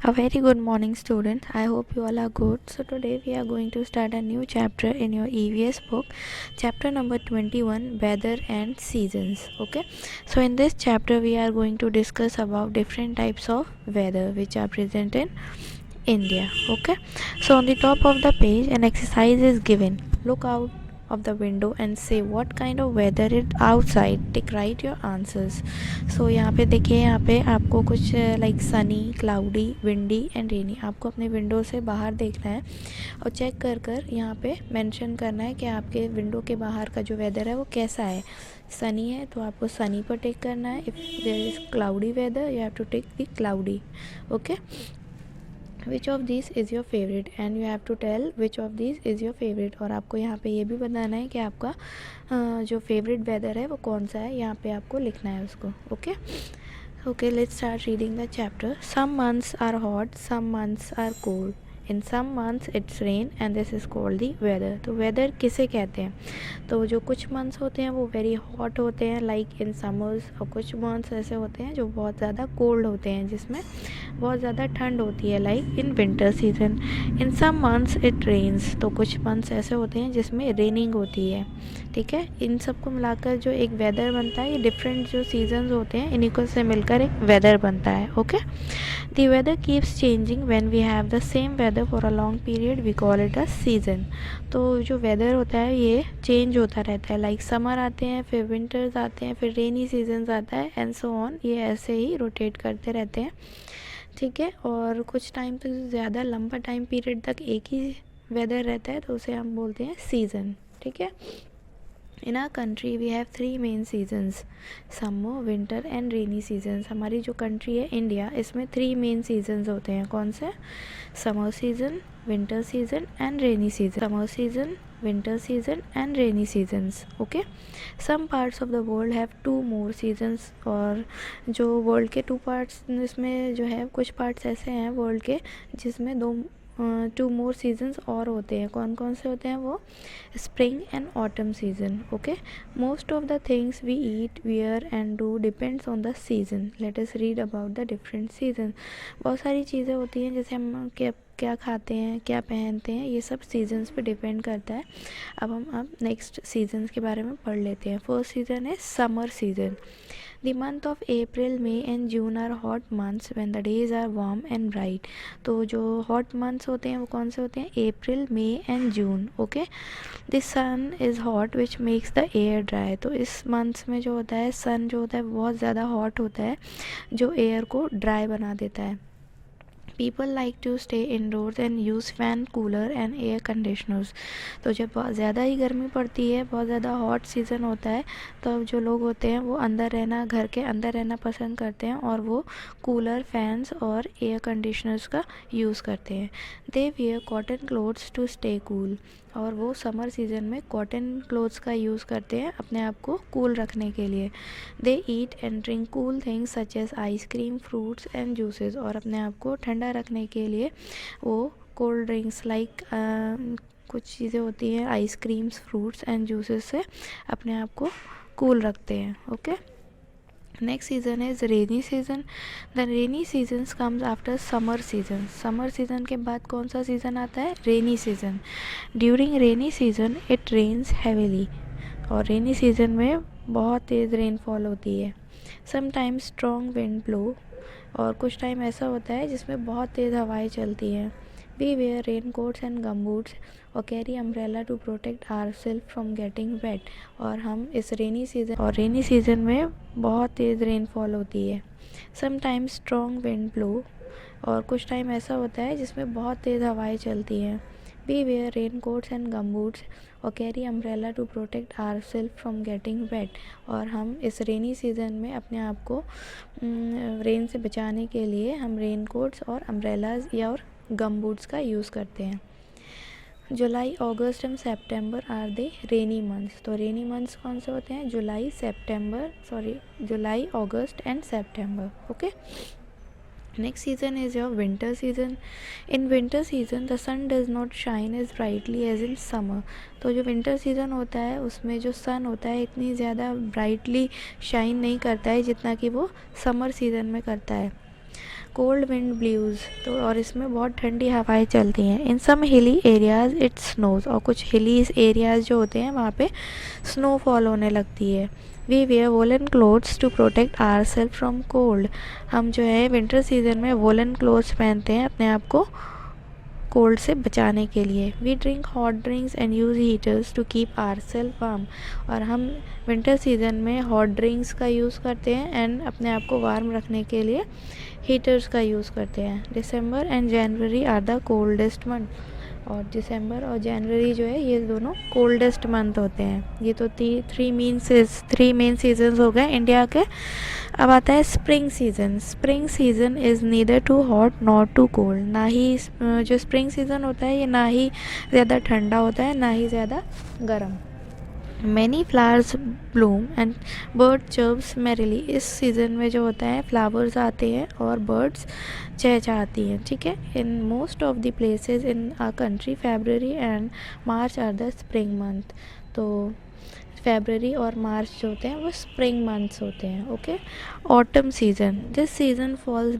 A very good morning, students. I hope you all are good. So, today we are going to start a new chapter in your EVS book, chapter number 21, Weather and Seasons. Okay, so in this chapter, we are going to discuss about different types of weather which are present in India. Okay, so on the top of the page, an exercise is given. Look out of the window and say what kind of weather it outside. Take write your answers. So यहाँ पे देखिए, यहाँ पे आपको कुछ like Sunny, cloudy, windy and rainy आपको अपने window से बाहर देखना है और चेक कर कर यहाँ पे मेंशन करना है कि आपके विंडो के बाहर का जो वेदर है वो कैसा है. सनी है तो आपको सनी पर टिक करना है. If there is cloudy weather you have to tick the cloudy. Okay, which of this is your favourite and you have to tell which of this is your favourite. और आपको यहाँ पे ये भी बताना है कि आपका जो फेवरेट वेदर है वो कौन सा है. यहाँ पे आपको लिखना है उसको. Okay okay, let's start reading the chapter. Some months are hot, some months are cold, in some months it's rain and this is called the weather. तो वेदर किसे कहते हैं? तो जो कुछ मंथ्स होते हैं वो वेरी हॉट होते हैं लाइक इन समर्स, और कुछ मंथ्स ऐसे होते हैं जो बहुत ज़्यादा कोल्ड होते हैं जिसमें बहुत ज़्यादा ठंड होती है like in winter season. In some months it rains, तो कुछ मंथ्स ऐसे होते हैं जिसमें रेनिंग होती है. ठीक है, इन सबको मिलाकर जो एक वेदर बनता है, ये डिफरेंट जो सीजन्स होते हैं इन्हीं को से मिलकर एक वेदर बनता है. Okay, the weather keeps changing when we have the same weather for a long period we call it a season. तो जो वेदर होता है ये चेंज होता रहता है लाइक समर आते हैं, फिर विंटर्स आते हैं, फिर रेनी सीजन्स आता है एंड सो ऑन. ये ऐसे ही रोटेट करते रहते हैं. ठीक है, और कुछ टाइम तक ज़्यादा लंबा टाइम पीरियड तक एक ही वेदर रहता है तो उसे हम बोलते हैं सीज़न. ठीक है, in our country we have 3 main seasons, summer, winter and rainy seasons. हमारी जो कंट्री है इंडिया, इसमें 3 मेन सीजन्स होते हैं. कौन से? Summer season, winter season and rainy season. Summer season, winter season and rainy seasons. Okay, some parts of the world have 2 more seasons. और जो वर्ल्ड के 2 पार्ट्स इसमें जो है, कुछ पार्ट्स ऐसे हैं वर्ल्ड के जिसमें 2 मोर सीजन्स और होते हैं. कौन कौन से होते हैं वो? Spring and autumn season. Okay, most of the things we eat, wear and do depends on the season. Let us read about the different season. बहुत सारी चीज़ें होती हैं जैसे हम क्या खाते हैं, क्या पहनते हैं, ये सब सीजन्स पे डिपेंड करता है. अब नेक्स्ट सीजन्स के बारे में पढ़ लेते हैं. फर्स्ट सीज़न है summer season. The month of April, May and June are hot months when the days are warm and bright. तो जो हॉट मंथ्स होते हैं वो कौन से होते हैं? April, May and June. Okay, the sun is hot which makes the air dry. तो इस मंथ्स में जो होता है, सन जो होता है बहुत ज़्यादा हॉट होता है जो एयर को ड्राई बना देता है. People like to stay indoors and use fan, cooler and air conditioners. तो जब बहुत ज़्यादा ही गर्मी पड़ती है, बहुत ज़्यादा हॉट सीज़न होता है, तो अब जो लोग होते हैं वो अंदर रहना, घर के अंदर रहना पसंद करते हैं और वो कूलर, फैंस और एयर कंडीशनर्स का यूज़ करते हैं. They wear cotton clothes to stay cool. और वो समर सीज़न में कॉटन क्लोथ्स का यूज़ करते हैं अपने आप को कूल रखने के लिए. They eat and drink cool things such as ice cream, fruits and juices. और अपने आप को ठंडा रखने के लिए वो कोल्ड ड्रिंक्स लाइक कुछ चीज़ें होती हैं, आइसक्रीम्स, फ्रूट्स एंड जूसेस से अपने आप को कूल रखते हैं. Okay, next season is rainy season. The rainy seasons comes after summer season. Summer season के बाद कौन सा सीज़न आता है? Rainy season. During rainy season it rains heavily. और रेनी सीज़न में बहुत तेज़ रेनफॉल होती है. Sometimes strong wind blow. और कुछ टाइम ऐसा होता है जिसमें बहुत तेज़ हवाएं चलती हैं. We wear raincoats and gum boots और carry umbrella to protect our self from getting wet. और हम इस रेनी सीज़न में बहुत तेज़ रेनफॉल होती है. Sometimes strong wind blow. और कुछ टाइम ऐसा होता है जिसमें बहुत तेज़ हवाएं चलती हैं. We wear raincoats and gum boots और carry umbrella to protect our self from getting wet. और हम इस रेनी सीज़न में अपने आप को रेन से बचाने के लिए हम रेन कोट्स और अम्ब्रेलाज या और गम बूट्स का यूज़ करते हैं. July, August and September are the rainy months. तो रेनी मंथ्स कौन से होते हैं? July, August and September. Okay, next season is your winter season. In winter season the sun does not shine as brightly as in summer. तो जो winter season होता है उसमें जो सन होता है इतनी ज़्यादा ब्राइटली शाइन नहीं करता है जितना कि वो समर सीज़न में करता है. कोल्ड विंड ब्लूज, तो और इसमें बहुत ठंडी हवाएं चलती हैं। इन सम हिली एरियाज इट स्नोज, और कुछ हिली एरियाज जो होते हैं वहाँ पे स्नोफॉल होने लगती है। We wear woollen clothes to protect our self from cold, हम जो है विंटर सीजन में वोलन क्लोथ्स पहनते हैं अपने आप को कोल्ड से बचाने के लिए। We drink hot drinks and use heaters to keep our self warm, और हम विंटर सीजन में हॉट ड्रिंक्स का यूज़ करते हैं एंड अपने आप को वार्म रखने के लिए हीटर्स का यूज़ करते हैं। December and January are the coldest month, और दिसंबर और जनवरी जो है ये दोनों कोल्डेस्ट मंथ होते हैं। ये तो थ्री मेन सीजन्स हो गए इंडिया के। अब आता है spring season. Spring season is neither too hot nor too cold, ना ही जो स्प्रिंग सीज़न होता है ये ना ही ज़्यादा ठंडा होता है ना ही ज़्यादा गर्म। Many flowers bloom and bird chirps merrily, इस सीज़न में जो होता है फ्लावर्स आते हैं और बर्ड्स चहचहाती हैं, ठीक है। In most of the places in our country February and March are the spring month, तो फेब्रुअरी और मार्च जो होते हैं वो स्प्रिंग मंथ्स होते हैं, okay. Autumn season, this season false